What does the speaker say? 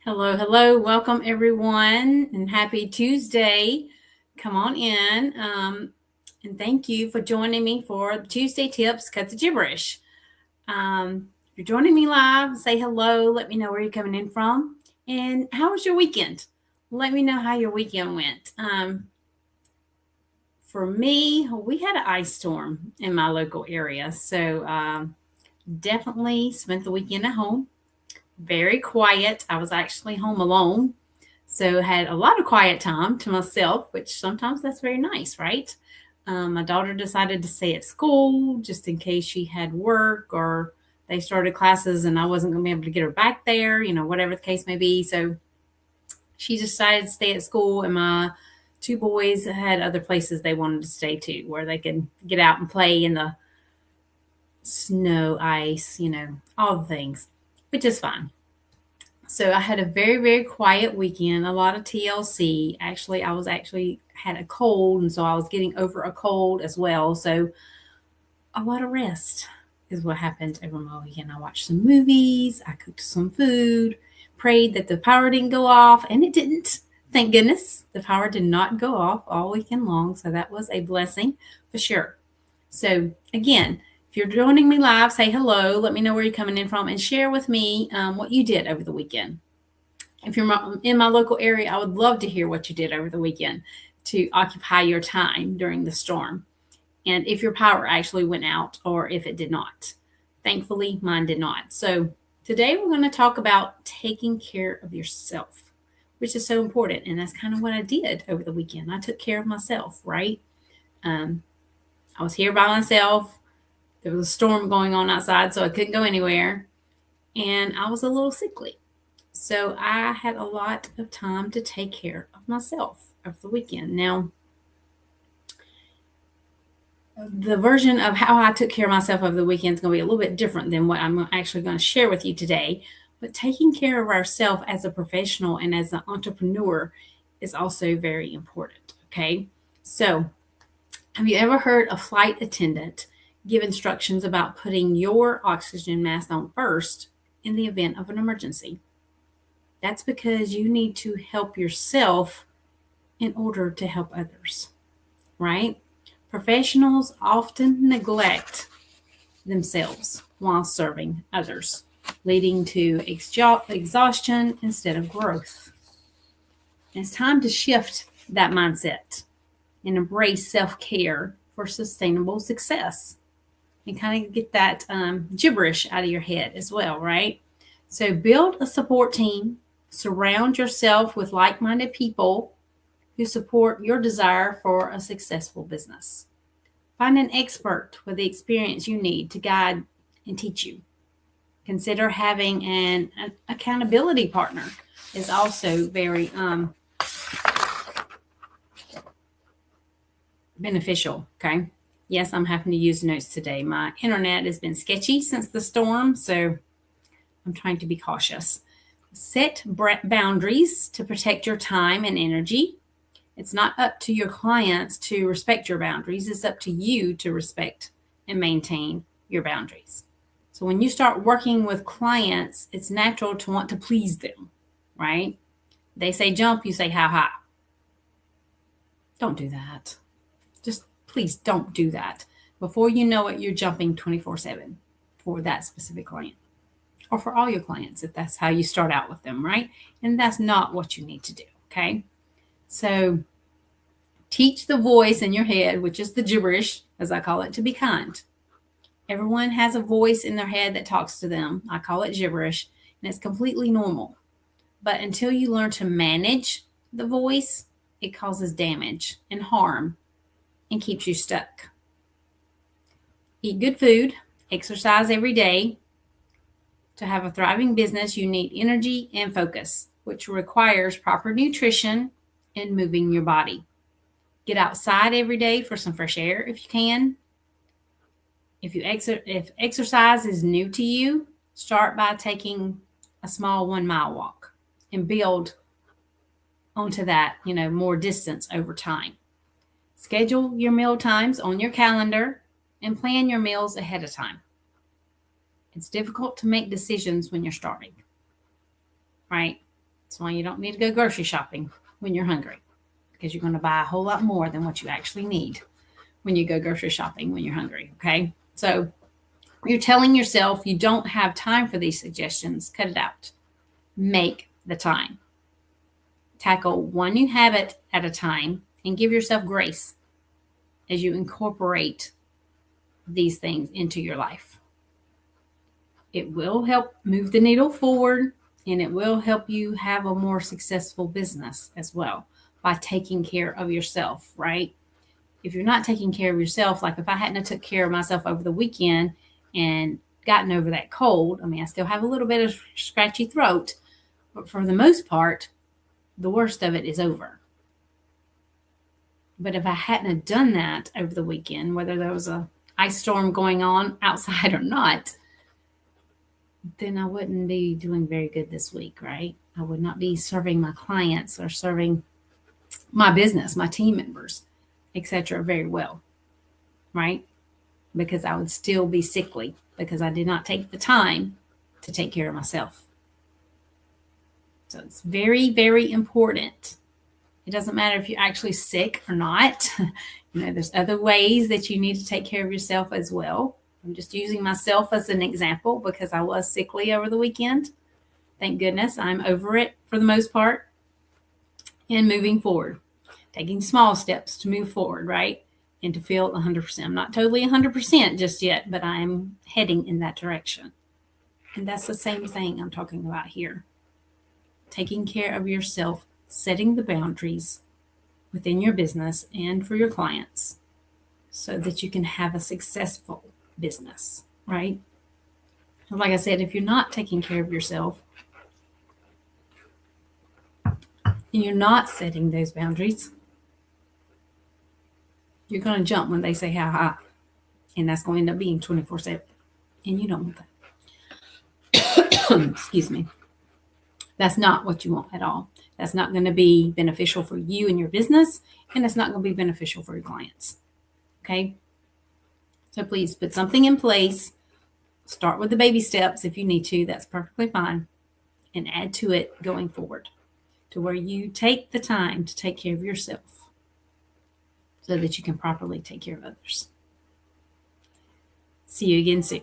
Hello, hello. Welcome, everyone, and happy Tuesday. Come on in. And thank you for joining me for the Tuesday Tips Cut the Gibberish. If you're joining me live, say hello. Let me know where you're coming in from. And how was your weekend? Let me know how your weekend went. For me, we had an ice storm in my local area. So definitely spent the weekend at home. Very quiet. I was actually home alone. So had a lot of quiet time to myself, which sometimes that's very nice, right? My daughter decided to stay at school just in case she had work or they started classes and I wasn't going to be able to get her back there, whatever the case may be. So she decided to stay at school, and my two boys had other places they wanted to stay to where they could get out and play in the snow, ice, all the things, which is fine. So I had a very, very quiet weekend, a lot of TLC. Actually, I was had a cold, and so I was getting over a cold as well. So a lot of rest is what happened over my weekend. I watched some movies, I cooked some food, prayed that the power didn't go off, and it didn't. Thank goodness the power did not go off all weekend long. So that was a blessing for sure. So again, if you're joining me live, say hello. Let me know where you're coming in from and share with me what you did over the weekend. If you're in my local area, I would love to hear what you did over the weekend to occupy your time during the storm. And if your power actually went out or if it did not. Thankfully, mine did not. So today we're going to talk about taking care of yourself, which is so important. And that's kind of what I did over the weekend. I took care of myself, right? I was here by myself. There was a storm going on outside, so I couldn't go anywhere. And I was a little sickly. So I had a lot of time to take care of myself over the weekend. Now, the version of how I took care of myself over the weekend is going to be a little bit different than what I'm actually going to share with you today. But taking care of ourselves as a professional and as an entrepreneur is also very important. Okay. So, have you ever heard a flight attendant give instructions about putting your oxygen mask on first in the event of an emergency? That's because you need to help yourself in order to help others, right? Professionals often neglect themselves while serving others, leading to exhaustion instead of growth. And it's time to shift that mindset and embrace self-care for sustainable success. And kind of get that gibberish out of your head as well, right? So build a support team. Surround yourself with like-minded people who support your desire for a successful business. Find an expert with the experience you need to guide and teach you. Consider having an accountability partner is also very beneficial, okay? Yes, I'm having to use notes today. My internet has been sketchy since the storm, so I'm trying to be cautious. Set boundaries to protect your time and energy. It's not up to your clients to respect your boundaries. It's up to you to respect and maintain your boundaries. So when you start working with clients, it's natural to want to please them, right? They say jump, you say how high. Don't do that. Just please don't do that. Before you know it, you're jumping 24/7 for that specific client or for all your clients if that's how you start out with them, right? And that's not what you need to do, okay? So teach the voice in your head, which is the gibberish, as I call it, to be kind. Everyone has a voice in their head that talks to them. I call it gibberish, and it's completely normal. But until you learn to manage the voice, it causes damage and harm and keeps you stuck. Eat good food, exercise every day. To have a thriving business, you need energy and focus, which requires proper nutrition and moving your body. Get outside every day for some fresh air if you can. If exercise is new to you, start by taking a small 1-mile walk and build onto that, more distance over time. Schedule your meal times on your calendar and plan your meals ahead of time. It's difficult to make decisions when you're starting, right? That's why you don't need to go grocery shopping when you're hungry, because you're going to buy a whole lot more than what you actually need when you go grocery shopping when you're hungry. Okay. So you're telling yourself you don't have time for these suggestions. Cut it out. Make the time. Tackle one new habit at a time and give yourself grace as you incorporate these things into your life. It will help move the needle forward, and it will help you have a more successful business as well by taking care of yourself, right? If you're not taking care of yourself, like if I hadn't took care of myself over the weekend and gotten over that cold, I mean, I still have a little bit of scratchy throat, but for the most part, the worst of it is over. But if I hadn't have done that over the weekend, whether there was a ice storm going on outside or not, then I wouldn't be doing very good this week, right? I would not be serving my clients or serving my business, my team members, etc. very well, right? Because I would still be sickly because I did not take the time to take care of myself. So it's very, very important. It doesn't matter if you're actually sick or not. There's other ways that you need to take care of yourself as well. I'm just using myself as an example because I was sickly over the weekend. Thank goodness I'm over it for the most part and moving forward, taking small steps to move forward, right? And to feel 100%. I'm not totally 100% just yet, but I'm heading in that direction. And that's the same thing I'm talking about here. Taking care of yourself, setting the boundaries within your business and for your clients so that you can have a successful business, right? Like I said, if you're not taking care of yourself and you're not setting those boundaries, you're going to jump when they say how high, and that's going to end up being 24/7, and you don't want that. Excuse me. That's not what you want at all. That's not going to be beneficial for you and your business, and it's not going to be beneficial for your clients. Okay? So please put something in place. Start with the baby steps if you need to. That's perfectly fine. And add to it going forward to where you take the time to take care of yourself so that you can properly take care of others. See you again soon.